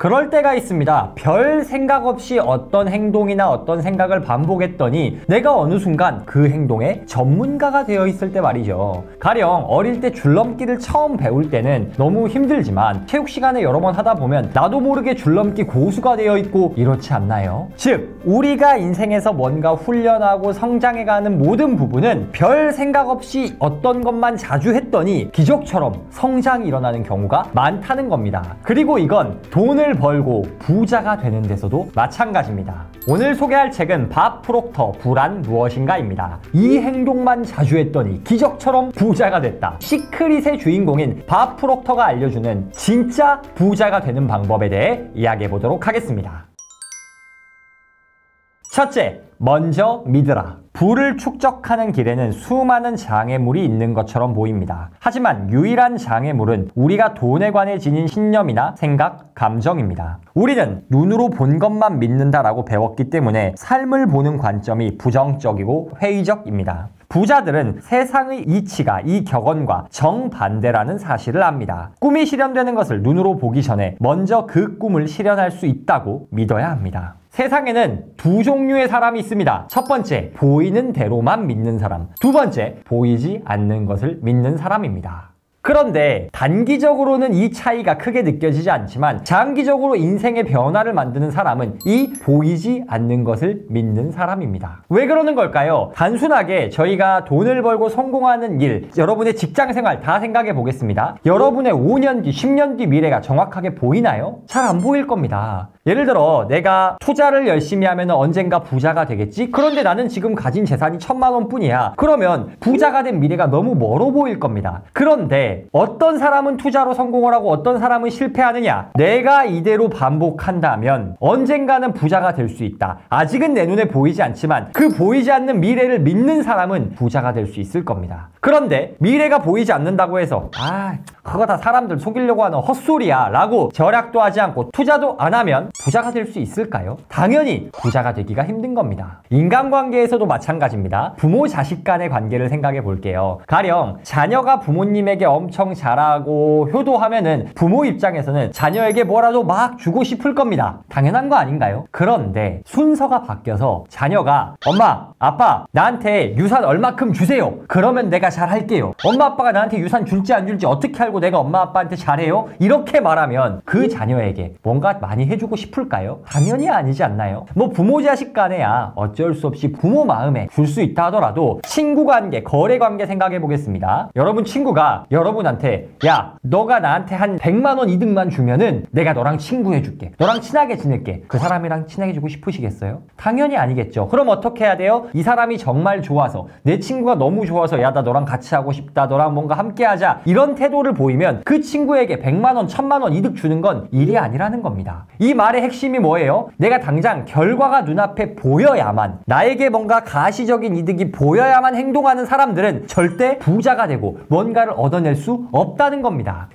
그럴 때가 있습니다. 별 생각 없이 어떤 행동이나 어떤 생각을 반복했더니 내가 어느 순간 그 행동의 전문가가 되어 있을 때 말이죠. 가령 어릴 때 줄넘기를 처음 배울 때는 너무 힘들지만 체육 시간에 여러 번 하다 보면 나도 모르게 줄넘기 고수가 되어 있고 이렇지 않나요? 즉, 우리가 인생에서 뭔가 훈련하고 성장해가는 모든 부분은 별 생각 없이 어떤 것만 자주 했더니 기적처럼 성장이 일어나는 경우가 많다는 겁니다. 그리고 이건 돈을 벌고 부자가 되는 데서도 마찬가지입니다. 오늘 소개할 책은 밥 프록터 부란 무엇인가입니다. 이 행동만 자주 했더니 기적처럼 부자가 됐다. 시크릿의 주인공인 밥 프록터가 알려주는 진짜 부자가 되는 방법에 대해 이야기해 보도록 하겠습니다. 첫째, 먼저 믿으라. 부를 축적하는 길에는 수많은 장애물이 있는 것처럼 보입니다. 하지만 유일한 장애물은 우리가 돈에 관해 지닌 신념이나 생각, 감정입니다. 우리는 눈으로 본 것만 믿는다라고 배웠기 때문에 삶을 보는 관점이 부정적이고 회의적입니다. 부자들은 세상의 이치가 이 격언과 정반대라는 사실을 압니다. 꿈이 실현되는 것을 눈으로 보기 전에 먼저 그 꿈을 실현할 수 있다고 믿어야 합니다. 세상에는 두 종류의 사람이 있습니다. 첫 번째, 보이는 대로만 믿는 사람. 두 번째, 보이지 않는 것을 믿는 사람입니다. 그런데 단기적으로는 이 차이가 크게 느껴지지 않지만 장기적으로 인생의 변화를 만드는 사람은 이 보이지 않는 것을 믿는 사람입니다. 왜 그러는 걸까요? 단순하게 저희가 돈을 벌고 성공하는 일, 여러분의 직장생활 다 생각해 보겠습니다. 여러분의 5년 뒤, 10년 뒤 미래가 정확하게 보이나요? 잘 안 보일 겁니다. 예를 들어 내가 투자를 열심히 하면 언젠가 부자가 되겠지? 그런데 나는 지금 가진 재산이 1,000만 원 뿐이야. 그러면 부자가 된 미래가 너무 멀어 보일 겁니다. 그런데 어떤 사람은 투자로 성공을 하고 어떤 사람은 실패하느냐? 내가 이대로 반복한다면 언젠가는 부자가 될 수 있다. 아직은 내 눈에 보이지 않지만 그 보이지 않는 미래를 믿는 사람은 부자가 될 수 있을 겁니다. 그런데 미래가 보이지 않는다고 해서 그거 다 사람들 속이려고 하는 헛소리야 라고 절약도 하지 않고 투자도 안 하면 부자가 될 수 있을까요? 당연히 부자가 되기가 힘든 겁니다. 인간관계에서도 마찬가지입니다. 부모 자식 간의 관계를 생각해 볼게요. 가령 자녀가 부모님에게 엄청 잘하고 효도하면은 부모 입장에서는 자녀에게 뭐라도 막 주고 싶을 겁니다. 당연한 거 아닌가요? 그런데 순서가 바뀌어서 자녀가 엄마, 아빠 나한테 유산 얼마큼 주세요. 그러면 내가 잘할게요. 엄마 아빠가 나한테 유산 줄지 안 줄지 어떻게 알고 내가 엄마 아빠한테 잘해요? 이렇게 말하면 그 자녀에게 뭔가 많이 해주고 싶을까요? 당연히 아니지 않나요? 뭐 부모 자식 간에야 어쩔 수 없이 부모 마음에 줄 수 있다 하더라도 친구 관계, 거래 관계 생각해 보겠습니다. 여러분 친구가 여러분한테 야, 너가 나한테 한 100만 원 이득만 주면은 내가 너랑 친구해 줄게. 너랑 친하게 지낼게. 그 사람이랑 친해지고 싶으시겠어요? 당연히 아니겠죠. 그럼 어떻게 해야 돼요? 이 사람이 정말 좋아서 내 친구가 너무 좋아서 야, 나 너랑 같이 하고 싶다. 너랑 뭔가 함께 하자. 이런 태도를 보이면 그 친구에게 100만 원, 1000만 원 이득 주는 건 일이 아니라는 겁니다. 이 말의 핵심이 뭐예요? 내가 당장 결과가 눈앞에 보여야만, 나에게 뭔가 가시적인 이득이 보여야만 행동하는 사람들은 절대 부자가 되고 뭔가를 얻어낼 수 없다는 겁니다.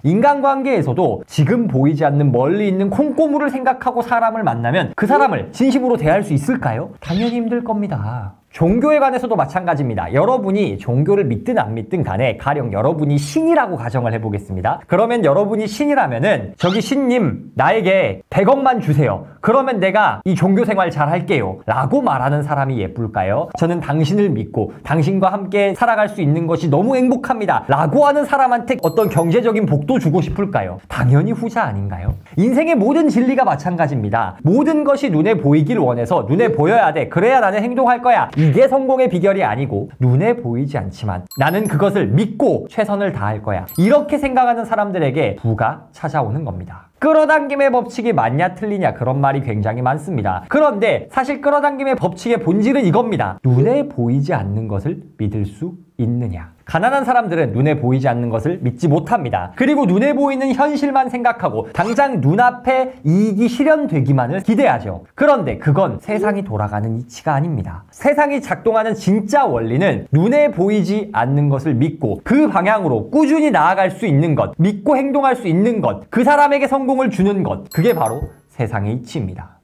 인간관계에서도 지금 보이지 않는 멀리 있는 콩고물을 생각하고 사람을 만나면 그 사람을 진심으로 대할 수 있을까요? 당연히 힘들 겁니다. 종교에 관해서도 마찬가지입니다. 여러분이 종교를 믿든 안 믿든 간에 가령 여러분이 신이라고 가정을 해보겠습니다. 그러면 여러분이 신이라면은 저기 신님 나에게 100억만 주세요. 그러면 내가 이 종교 생활 잘 할게요. 라고 말하는 사람이 예쁠까요? 저는 당신을 믿고 당신과 함께 살아갈 수 있는 것이 너무 행복합니다. 라고 하는 사람한테 어떤 경제적인 복도 주고 싶을까요? 당연히 후자 아닌가요? 인생의 모든 진리가 마찬가지입니다. 모든 것이 눈에 보이길 원해서 눈에 보여야 돼. 그래야 나는 행동할 거야. 이게 성공의 비결이 아니고 눈에 보이지 않지만 나는 그것을 믿고 최선을 다할 거야. 이렇게 생각하는 사람들에게 부가 찾아오는 겁니다. 끌어당김의 법칙이 맞냐 틀리냐 그런 말이 굉장히 많습니다. 그런데 사실 끌어당김의 법칙의 본질은 이겁니다. 눈에 보이지 않는 것을 믿을 수 있느냐. 가난한 사람들은 눈에 보이지 않는 것을 믿지 못합니다. 그리고 눈에 보이는 현실만 생각하고 당장 눈앞에 이익이 실현되기만을 기대하죠. 그런데 그건 세상이 돌아가는 이치가 아닙니다. 세상이 작동하는 진짜 원리는 눈에 보이지 않는 것을 믿고 그 방향으로 꾸준히 나아갈 수 있는 것, 믿고 행동할 수 있는 것, 그 사람에게 성공을 주는 것, 그게 바로 세상의 이치입니다.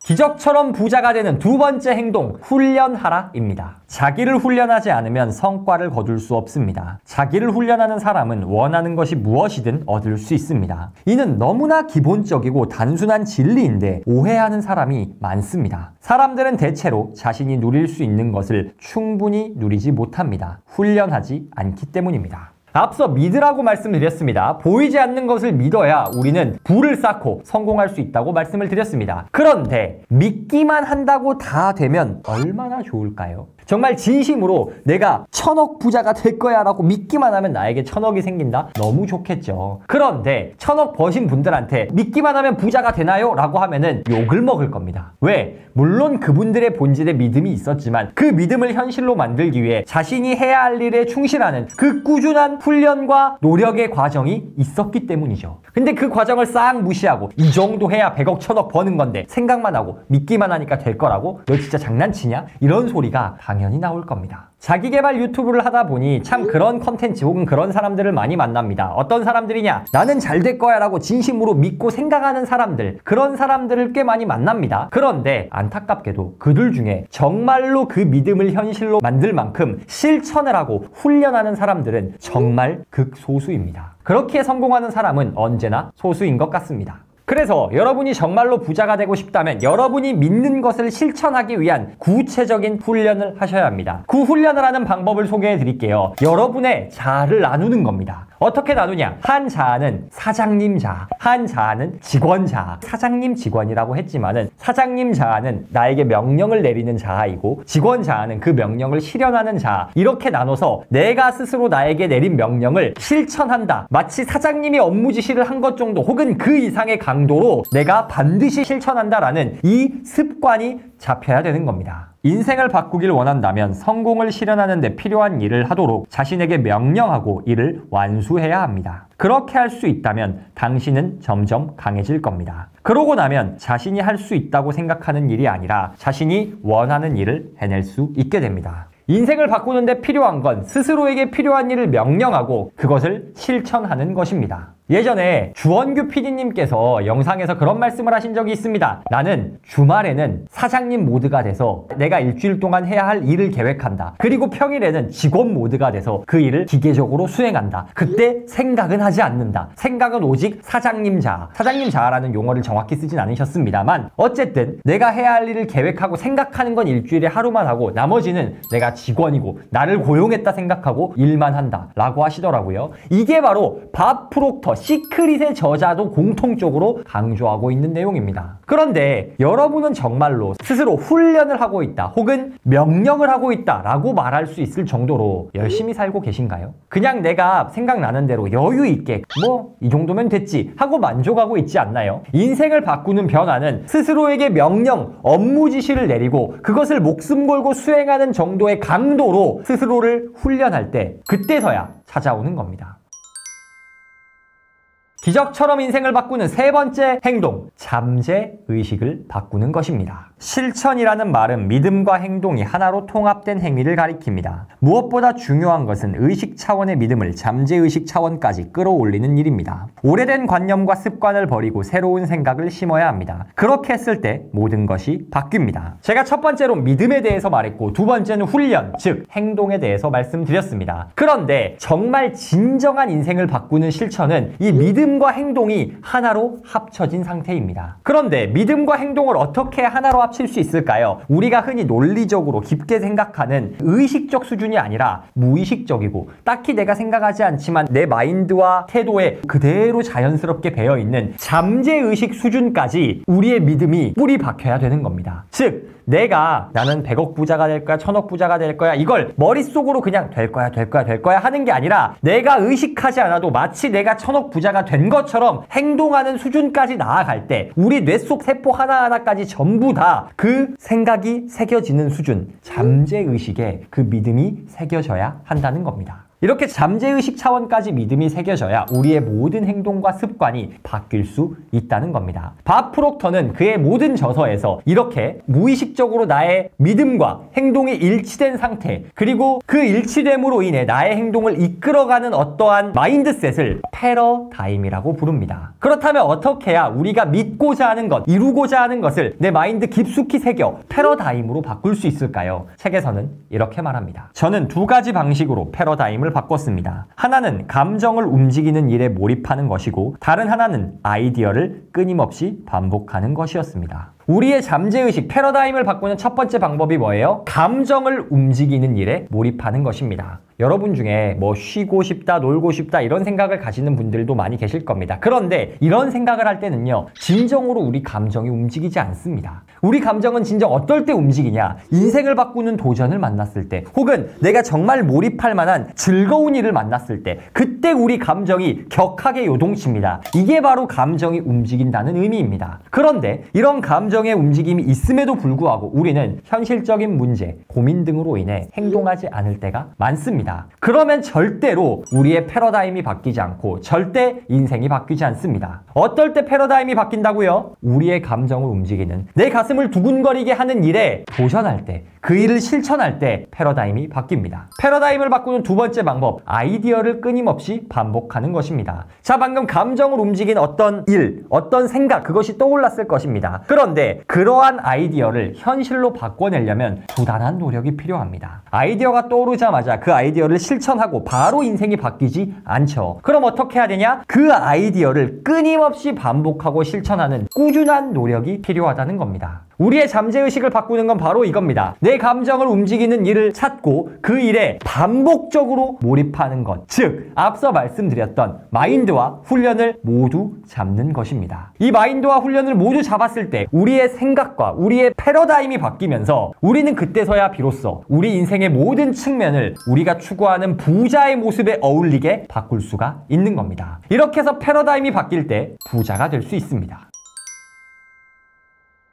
기적처럼 부자가 되는 두 번째 행동, 훈련하라입니다. 자기를 훈련하지 않으면 성과를 거둘 수 없습니다. 자기를 훈련하는 사람은 원하는 것이 무엇이든 얻을 수 있습니다. 이는 너무나 기본적이고 단순한 진리인데 오해하는 사람이 많습니다. 사람들은 대체로 자신이 누릴 수 있는 것을 충분히 누리지 못합니다. 훈련하지 않기 때문입니다. 앞서 믿으라고 말씀드렸습니다. 보이지 않는 것을 믿어야 우리는 부를 쌓고 성공할 수 있다고 말씀을 드렸습니다. 그런데 믿기만 한다고 다 되면 얼마나 좋을까요? 정말 진심으로 내가 1000억 부자가 될 거야 라고 믿기만 하면 나에게 1000억이 생긴다? 너무 좋겠죠. 그런데 1000억 버신 분들한테 믿기만 하면 부자가 되나요? 라고 하면은 욕을 먹을 겁니다. 왜? 물론 그분들의 본질에 믿음이 있었지만 그 믿음을 현실로 만들기 위해 자신이 해야 할 일에 충실하는 그 꾸준한 훈련과 노력의 과정이 있었기 때문이죠. 근데 그 과정을 싹 무시하고 이 정도 해야 100억 1000억 버는 건데 생각만 하고 믿기만 하니까 될 거라고? 너 진짜 장난치냐? 이런 소리가 당연히 나올 겁니다. 자기계발 유튜브를 하다 보니 참 그런 컨텐츠 혹은 그런 사람들을 많이 만납니다. 어떤 사람들이냐? 나는 잘 될 거야 라고 진심으로 믿고 생각하는 사람들, 그런 사람들을 꽤 많이 만납니다. 그런데 안타깝게도 그들 중에 정말로 그 믿음을 현실로 만들 만큼 실천을 하고 훈련하는 사람들은 정말 극소수입니다. 그렇게 성공하는 사람은 언제나 소수인 것 같습니다. 그래서 여러분이 정말로 부자가 되고 싶다면 여러분이 믿는 것을 실천하기 위한 구체적인 훈련을 하셔야 합니다. 그 훈련을 하는 방법을 소개해 드릴게요. 여러분의 자아를 나누는 겁니다. 어떻게 나누냐? 한 자아는 사장님 자아, 한 자아는 직원 자아. 사장님 직원이라고 했지만은 사장님 자아는 나에게 명령을 내리는 자아이고 직원 자아는 그 명령을 실현하는 자아. 이렇게 나눠서 내가 스스로 나에게 내린 명령을 실천한다. 마치 사장님이 업무 지시를 한 것 정도 혹은 그 이상의 강도로 내가 반드시 실천한다라는 이 습관이 잡혀야 되는 겁니다. 인생을 바꾸길 원한다면 성공을 실현하는 데 필요한 일을 하도록 자신에게 명령하고 이를 완수해야 합니다. 그렇게 할 수 있다면 당신은 점점 강해질 겁니다. 그러고 나면 자신이 할 수 있다고 생각하는 일이 아니라 자신이 원하는 일을 해낼 수 있게 됩니다. 인생을 바꾸는 데 필요한 건 스스로에게 필요한 일을 명령하고 그것을 실천하는 것입니다. 예전에 주원규 PD님께서 영상에서 그런 말씀을 하신 적이 있습니다. 나는 주말에는 사장님 모드가 돼서 내가 일주일 동안 해야 할 일을 계획한다. 그리고 평일에는 직원 모드가 돼서 그 일을 기계적으로 수행한다. 그때 생각은 하지 않는다. 생각은 오직 사장님 자아. 사장님 자아라는 용어를 정확히 쓰진 않으셨습니다만 어쨌든 내가 해야 할 일을 계획하고 생각하는 건 일주일에 하루만 하고 나머지는 내가 직원이고 나를 고용했다 생각하고 일만 한다 라고 하시더라고요. 이게 바로 밥 프록터 시크릿의 저자도 공통적으로 강조하고 있는 내용입니다. 그런데 여러분은 정말로 스스로 훈련을 하고 있다 혹은 명령을 하고 있다 라고 말할 수 있을 정도로 열심히 살고 계신가요? 그냥 내가 생각나는 대로 여유 있게 뭐 이 정도면 됐지 하고 만족하고 있지 않나요? 인생을 바꾸는 변화는 스스로에게 명령, 업무 지시를 내리고 그것을 목숨 걸고 수행하는 정도의 강도로 스스로를 훈련할 때 그때서야 찾아오는 겁니다. 기적처럼 인생을 바꾸는 세 번째 행동, 잠재의식을 바꾸는 것입니다. 실천이라는 말은 믿음과 행동이 하나로 통합된 행위를 가리킵니다. 무엇보다 중요한 것은 의식 차원의 믿음을 잠재의식 차원까지 끌어올리는 일입니다. 오래된 관념과 습관을 버리고 새로운 생각을 심어야 합니다. 그렇게 했을 때 모든 것이 바뀝니다. 제가 첫 번째로 믿음에 대해서 말했고 두 번째는 훈련, 즉 행동에 대해서 말씀드렸습니다. 그런데 정말 진정한 인생을 바꾸는 실천은 이 믿음과 행동이 하나로 합쳐진 상태입니다. 그런데 믿음과 행동을 어떻게 하나로 합칠 수 있을까요? 우리가 흔히 논리적으로 깊게 생각하는 의식적 수준이 아니라 무의식적이고 딱히 내가 생각하지 않지만 내 마인드와 태도에 그대로 자연스럽게 배어있는 잠재의식 수준까지 우리의 믿음이 뿌리 박혀야 되는 겁니다. 즉 나는 100억 부자가 될 거야, 1000억 부자가 될 거야 이걸 머릿속으로 그냥 될 거야 하는 게 아니라 내가 의식하지 않아도 마치 내가 1000억 부자가 된 것처럼 행동하는 수준까지 나아갈 때 우리 뇌 속 세포 하나하나까지 전부 다 그 생각이 새겨지는 수준, 잠재의식에 그 믿음이 새겨져야 한다는 겁니다. 이렇게 잠재의식 차원까지 믿음이 새겨져야 우리의 모든 행동과 습관이 바뀔 수 있다는 겁니다. 밥 프록터는 그의 모든 저서에서 이렇게 무의식적으로 나의 믿음과 행동이 일치된 상태, 그리고 그 일치됨으로 인해 나의 행동을 이끌어가는 어떠한 마인드셋을 패러다임이라고 부릅니다. 그렇다면 어떻게 해야 우리가 믿고자 하는 것, 이루고자 하는 것을 내 마인드 깊숙이 새겨 패러다임으로 바꿀 수 있을까요? 책에서는 이렇게 말합니다. 저는 두 가지 방식으로 패러다임을 바꿨습니다. 하나는 감정을 움직이는 일에 몰입하는 것이고, 다른 하나는 아이디어를 끊임없이 반복하는 것이었습니다. 우리의 잠재의식, 패러다임을 바꾸는 첫 번째 방법이 뭐예요? 감정을 움직이는 일에 몰입하는 것입니다. 여러분 중에 뭐 쉬고 싶다, 놀고 싶다 이런 생각을 가지는 분들도 많이 계실 겁니다. 그런데 이런 생각을 할 때는요, 진정으로 우리 감정이 움직이지 않습니다. 우리 감정은 진정 어떨 때 움직이냐? 인생을 바꾸는 도전을 만났을 때, 혹은 내가 정말 몰입할 만한 즐거운 일을 만났을 때, 그때 우리 감정이 격하게 요동칩니다. 이게 바로 감정이 움직인다는 의미입니다. 그런데 이런 감정의 움직임이 있음에도 불구하고 우리는 현실적인 문제, 고민 등으로 인해 행동하지 않을 때가 많습니다. 그러면 절대로 우리의 패러다임이 바뀌지 않고 절대 인생이 바뀌지 않습니다. 어떨 때 패러다임이 바뀐다고요? 우리의 감정을 움직이는, 내 가슴을 두근거리게 하는 일에 도전할 때, 그 일을 실천할 때 패러다임이 바뀝니다. 패러다임을 바꾸는 두 번째 방법, 아이디어를 끊임없이 반복하는 것입니다. 자, 방금 감정을 움직인 어떤 일, 어떤 생각, 그것이 떠올랐을 것입니다. 그런데 그러한 아이디어를 현실로 바꿔내려면 부단한 노력이 필요합니다. 아이디어가 떠오르자마자 그 아이디어를 실천하고 바로 인생이 바뀌지 않죠. 그럼 어떻게 해야 되냐? 그 아이디어를 끊임없이 반복하고 실천하는 꾸준한 노력이 필요하다는 겁니다. 우리의 잠재의식을 바꾸는 건 바로 이겁니다. 내 감정을 움직이는 일을 찾고 그 일에 반복적으로 몰입하는 것, 즉 앞서 말씀드렸던 마인드와 훈련을 모두 잡는 것입니다. 이 마인드와 훈련을 모두 잡았을 때 우리의 생각과 우리의 패러다임이 바뀌면서 우리는 그때서야 비로소 우리 인생의 모든 측면을 우리가 추구하는 부자의 모습에 어울리게 바꿀 수가 있는 겁니다. 이렇게 해서 패러다임이 바뀔 때 부자가 될 수 있습니다.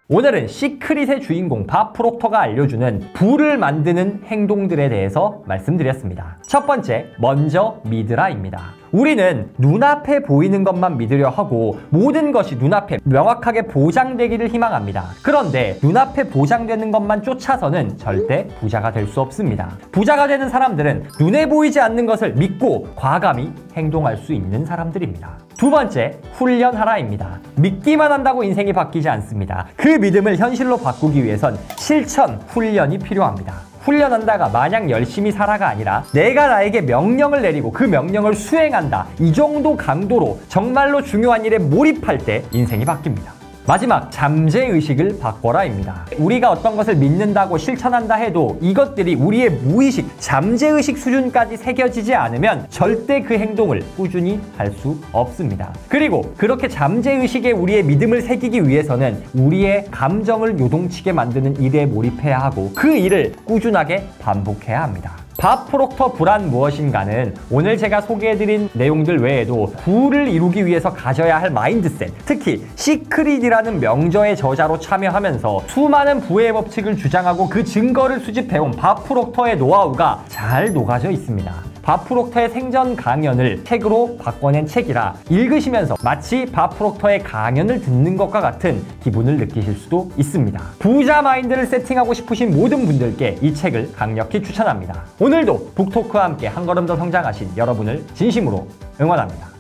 오늘은 시크릿의 주인공 밥 프록터가 알려주는 부를 만드는 행동들에 대해서 말씀드렸습니다. 첫 번째, 먼저 믿으라입니다. 우리는 눈앞에 보이는 것만 믿으려 하고 모든 것이 눈앞에 명확하게 보장되기를 희망합니다. 그런데 눈앞에 보장되는 것만 쫓아서는 절대 부자가 될 수 없습니다. 부자가 되는 사람들은 눈에 보이지 않는 것을 믿고 과감히 행동할 수 있는 사람들입니다. 두 번째, 훈련하라입니다. 믿기만 한다고 인생이 바뀌지 않습니다. 그 믿음을 현실로 바꾸기 위해선 실천, 훈련이 필요합니다. 훈련한다가 마냥 열심히 살아가 아니라 내가 나에게 명령을 내리고 그 명령을 수행한다, 이 정도 강도로 정말로 중요한 일에 몰입할 때 인생이 바뀝니다. 마지막, 잠재의식을 바꿔라입니다. 우리가 어떤 것을 믿는다고 실천한다 해도 이것들이 우리의 무의식, 잠재의식 수준까지 새겨지지 않으면 절대 그 행동을 꾸준히 할 수 없습니다. 그리고 그렇게 잠재의식에 우리의 믿음을 새기기 위해서는 우리의 감정을 요동치게 만드는 일에 몰입해야 하고 그 일을 꾸준하게 반복해야 합니다. 밥 프록터 부란 무엇인가는 오늘 제가 소개해드린 내용들 외에도 부를 이루기 위해서 가져야 할 마인드셋, 특히 시크릿이라는 명저의 저자로 참여하면서 수많은 부의 법칙을 주장하고 그 증거를 수집해온 밥 프록터의 노하우가 잘 녹아져 있습니다. 밥 프록터의 생전 강연을 책으로 바꿔낸 책이라 읽으시면서 마치 밥 프록터의 강연을 듣는 것과 같은 기분을 느끼실 수도 있습니다. 부자 마인드를 세팅하고 싶으신 모든 분들께 이 책을 강력히 추천합니다. 오늘도 북토크와 함께 한 걸음 더 성장하신 여러분을 진심으로 응원합니다.